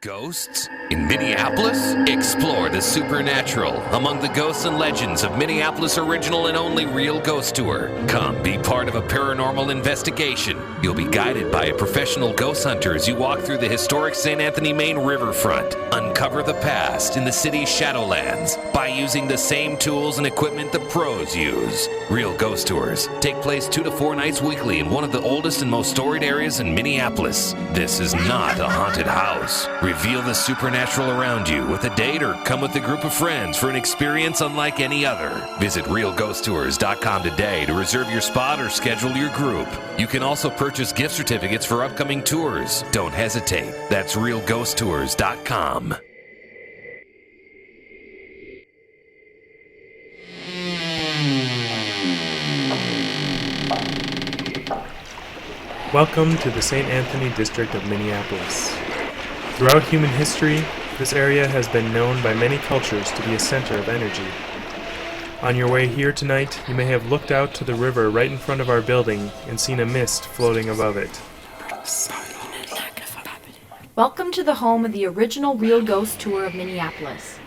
Ghosts? In Minneapolis? Explore the supernatural among the ghosts and legends of Minneapolis' original and only real ghost tour. Come be part of a paranormal investigation. You'll be guided by a professional ghost hunter as you walk through the historic St. Anthony Main riverfront. Uncover the past in the city's Shadowlands by using the same tools and equipment the pros use. Real ghost tours take place 2 to 4 nights weekly in one of the oldest and most storied areas in Minneapolis. This is not a haunted house. Reveal the supernatural around you with a date or come with a group of friends for an experience unlike any other. Visit realghosttours.com today to reserve your spot or schedule your group. You can also purchase gift certificates for upcoming tours. Don't hesitate. That's realghosttours.com. Welcome to the St. Anthony District of Minneapolis. Throughout human history, this area has been known by many cultures to be a center of energy. On your way here tonight, you may have looked out to the river right in front of our building and seen a mist floating above it. Welcome to the home of the original Real Ghost Tour of Minneapolis.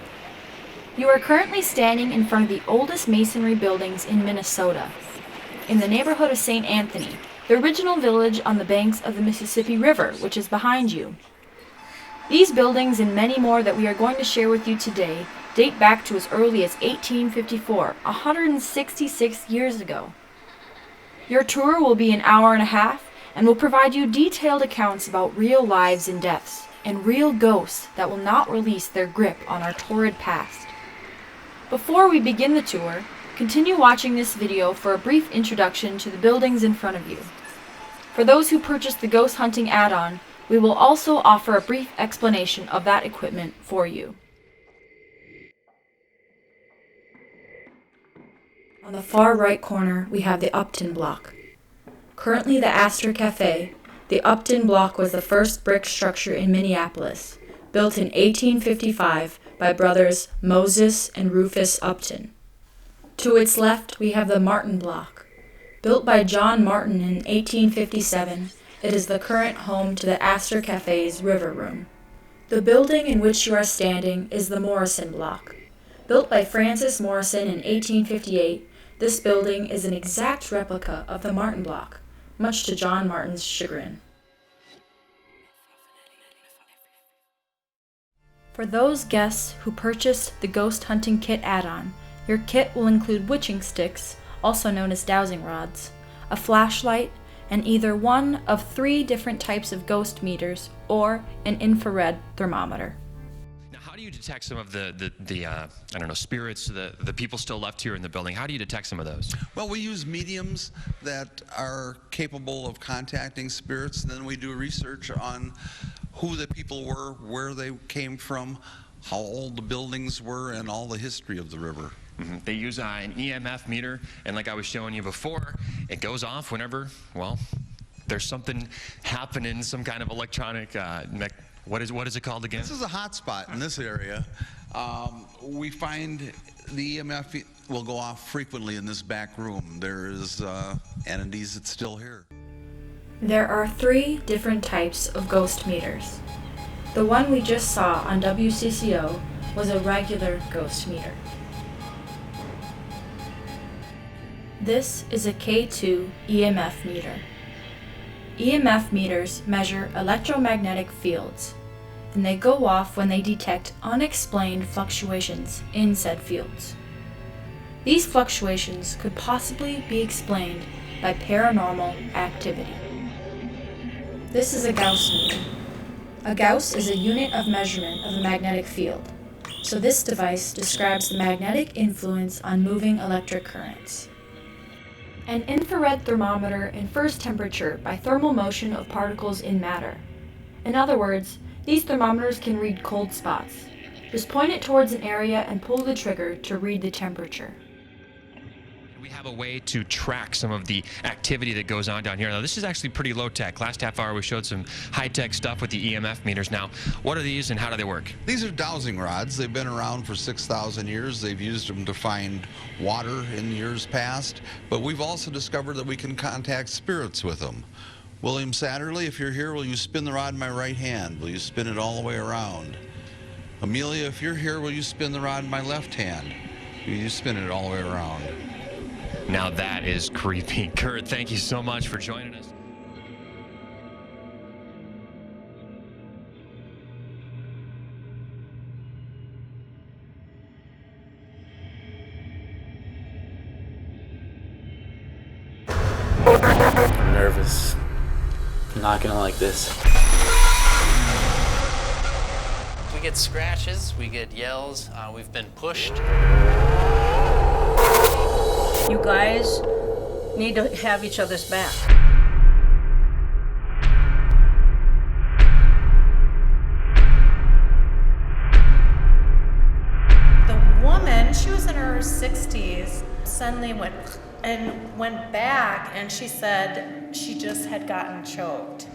You are currently standing in front of the oldest masonry buildings in Minnesota, in the neighborhood of St. Anthony, the original village on the banks of the Mississippi River, which is behind you. These buildings and many more that we are going to share with you today date back to as early as 1854, 166 years ago. Your tour will be an hour and a half and will provide you detailed accounts about real lives and deaths, and real ghosts that will not release their grip on our torrid past. Before we begin the tour, continue watching this video for a brief introduction to the buildings in front of you. For those who purchased the ghost hunting add-on, we will also offer a brief explanation of that equipment for you. On the far right corner, we have the Upton Block. Currently the Astor Cafe, the Upton Block was the first brick structure in Minneapolis, built in 1855 by brothers Moses and Rufus Upton. To its left, we have the Martin Block. Built by John Martin in 1857, it is the current home to the Astor Cafe's River Room. The building in which you are standing is the Morrison Block. Built by Francis Morrison in 1858, this building is an exact replica of the Martin Block, much to John Martin's chagrin. For those guests who purchased the Ghost Hunting Kit add-on, your kit will include witching sticks, also known as dowsing rods, a flashlight, and either one of 3 different types of ghost meters or an infrared thermometer. Now, how do you detect some of the spirits, the people still left here in the building? How do you detect some of those? Well, we use mediums that are capable of contacting spirits, and then we do research on who the people were, where they came from, how old the buildings were, and all the history of the river. Mm-hmm. They use an EMF meter, and like I was showing you before, it goes off whenever, well, there's something happening, some kind of electronic, what is it called again? This is a hot spot in this area. We find the EMF will go off frequently in this back room. There is entities that's still here. There are 3 different types of ghost meters. The one we just saw on WCCO was a regular ghost meter. This is a K2 EMF meter. EMF meters measure electromagnetic fields, and they go off when they detect unexplained fluctuations in said fields. These fluctuations could possibly be explained by paranormal activity. This is a Gauss meter. A Gauss is a unit of measurement of a magnetic field, so this device describes the magnetic influence on moving electric currents. An infrared thermometer infers temperature by thermal motion of particles in matter. In other words, these thermometers can read cold spots. Just point it towards an area and pull the trigger to read the temperature. We have a way to track some of the activity that goes on down here. Now, this is actually pretty low-tech. Last half hour, we showed some high-tech stuff with the EMF meters. Now, what are these and how do they work? These are dowsing rods. They've been around for 6,000 years. They've used them to find water in years past, but we've also discovered that we can contact spirits with them. William Satterley, if you're here, will you spin the rod in my right hand? Will you spin it all the way around? Amelia, if you're here, will you spin the rod in my left hand? Will you spin it all the way around? Now that is creepy. Kurt, thank you so much for joining us. I'm nervous. I'm not gonna like this. We get scratches, we get yells, we've been pushed. You guys need to have each other's back. The woman, she was in her 60s, suddenly went back, and she said she just had gotten choked.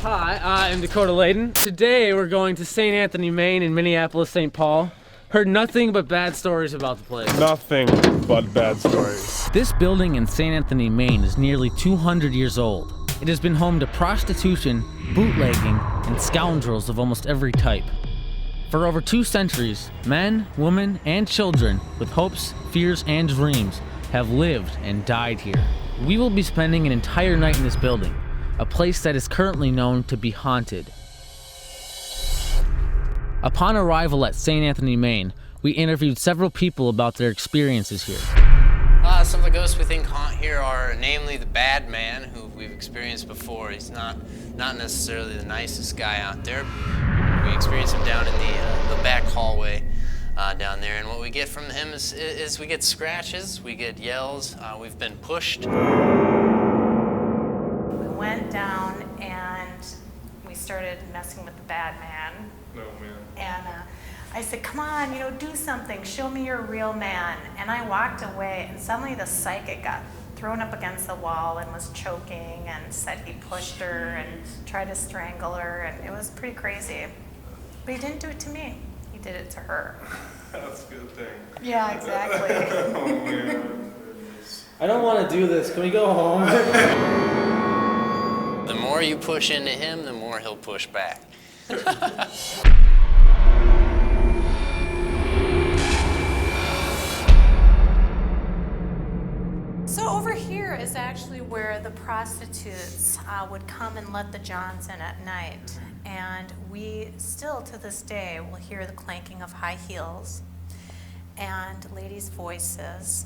Hi, I'm Dakota Layden. Today we're going to St. Anthony, Maine in Minneapolis, St. Paul. Heard nothing but bad stories about the place. Nothing but bad stories. This building in St. Anthony, Maine is nearly 200 years old. It has been home to prostitution, bootlegging, and scoundrels of almost every type. For over 2 centuries, men, women, and children with hopes, fears, and dreams have lived and died here. We will be spending an entire night in this building, a place that is currently known to be haunted. Upon arrival at St. Anthony, Maine, we interviewed several people about their experiences here. Some of the ghosts we think haunt here are namely the bad man, who we've experienced before. He's not necessarily the nicest guy out there. We experience him down in the back hallway down there, and what we get from him is we get scratches, we get yells, we've been pushed. We went down and we started messing with the bad man. No, man. And I said, come on, do something. Show me your real man. And I walked away, and suddenly the psychic got thrown up against the wall and was choking and said he pushed her and tried to strangle her, and it was pretty crazy. But he didn't do it to me. He did it to her. That's a good thing. Yeah, exactly. Oh, man. I don't want to do this. Can we go home? The more you push into him, the more he'll push back. So over here is actually where the prostitutes would come and let the Johns in at night. And we still, to this day, will hear the clanking of high heels and ladies' voices.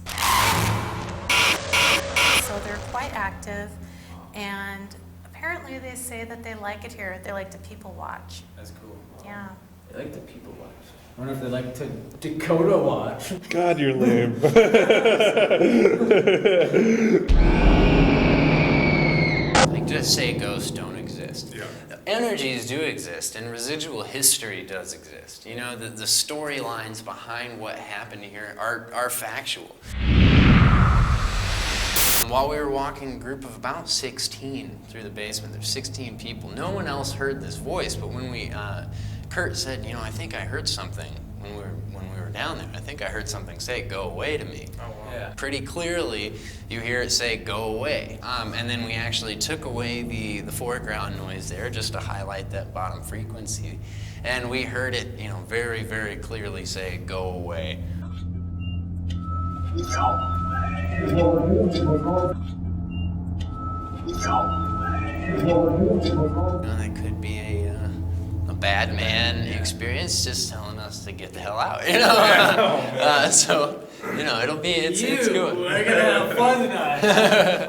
So they're quite active, and apparently they say that they like it here. They like to people watch. That's cool. Yeah. They like to people watch. I wonder if they like to Dakota watch. God, you're lame. Like, just say ghosts don't exist. Yeah. Energies do exist, and residual history does exist. The storylines behind what happened here are factual. While we were walking a group of about 16 through the basement, there's 16 people. No one else heard this voice, but when Kurt said, I think I heard something when we were down there. I think I heard something say, go away to me. Oh, wow. Yeah. Pretty clearly, you hear it say, go away. And then we actually took away the foreground noise there just to highlight that bottom frequency. And we heard it, very, very clearly say, go away. That could be a bad man experience, just telling us to get the hell out, so, it's good. We're gonna have fun tonight.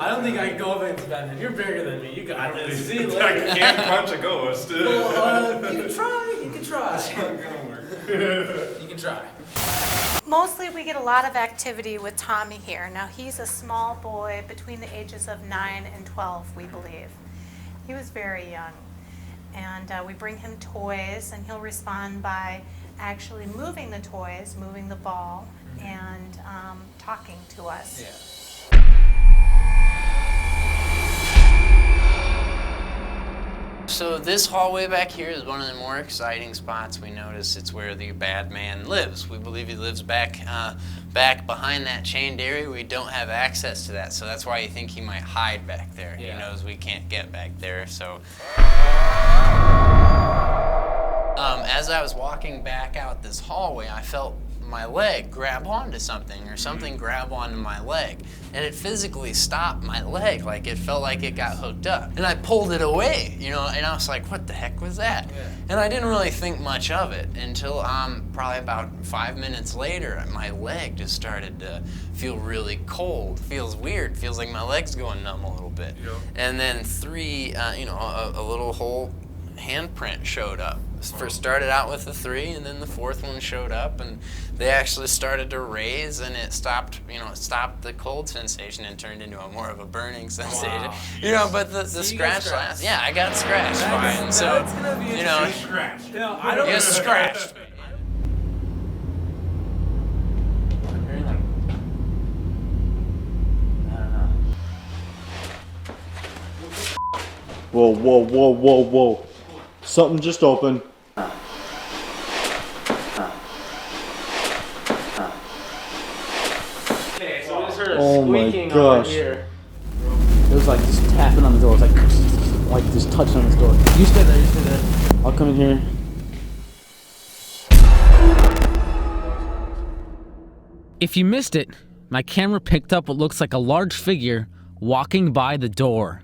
I don't think I can go up against Batman. You're bigger than me. You got this. See you I later. can't punch a ghost. Well, you can try. You can try. It's not gonna work. You can try. Mostly we get a lot of activity with Tommy here. Now he's a small boy between the ages of 9 and 12, we believe. He was very young. And we bring him toys, and he'll respond by actually moving the toys, moving the ball, and talking to us. Yeah. So this hallway back here is one of the more exciting spots. We notice it's where the bad man lives. We believe he lives back behind that chained area. We don't have access to that, so that's why you think he might hide back there. Yeah. He knows we can't get back there, so. As I was walking back out this hallway, I felt my leg grab onto something, or something grab onto my leg, and it physically stopped my leg. Like, it felt like it got hooked up, and I pulled it away, you know, and I was like, what the heck was that? Yeah. And I didn't really think much of it until probably about 5 minutes later, my leg just started to feel really cold. Feels weird. Feels like my leg's going numb a little bit. Yeah. And then a little whole handprint showed up. First started out with the 3, and then the 4th one showed up, and they actually started to raise, and it stopped. It stopped the cold sensation and turned into more of a burning sensation. Wow. You know, but the scratch last. Yeah, I got scratched fine. So Scratched. No, I don't get scratched. Whoa, whoa, whoa, whoa, whoa. Something just opened. Okay, so we just heard a Oh my squeaking gosh. over here. It was like just tapping on the door. It was like just touching on this door. You stay there, you stay there. I'll come in here. If you missed it, my camera picked up what looks like a large figure walking by the door.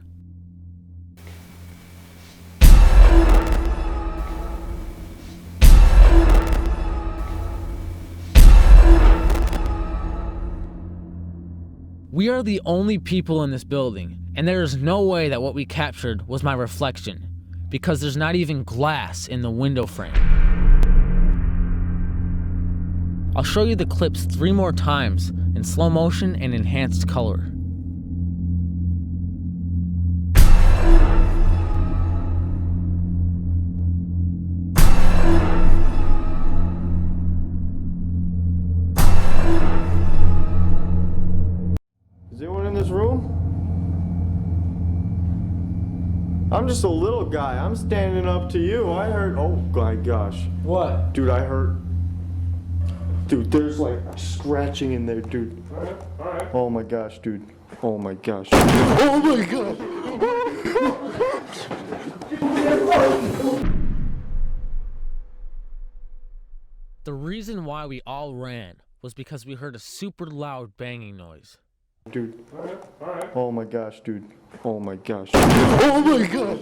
We are the only people in this building, and there is no way that what we captured was my reflection, because there's not even glass in the window frame. I'll show you the clips 3 more times in slow motion and enhanced color. Is anyone in this room? I'm just a little guy. I'm standing up to you. I heard. Oh my gosh. What? Dude, I heard. Dude, there's like scratching in there, dude. All right. Oh my gosh, dude. Oh my gosh. Oh my god. The reason why we all ran was because we heard a super loud banging noise. Dude. All right. Oh my gosh, dude. Oh my gosh. Oh my god.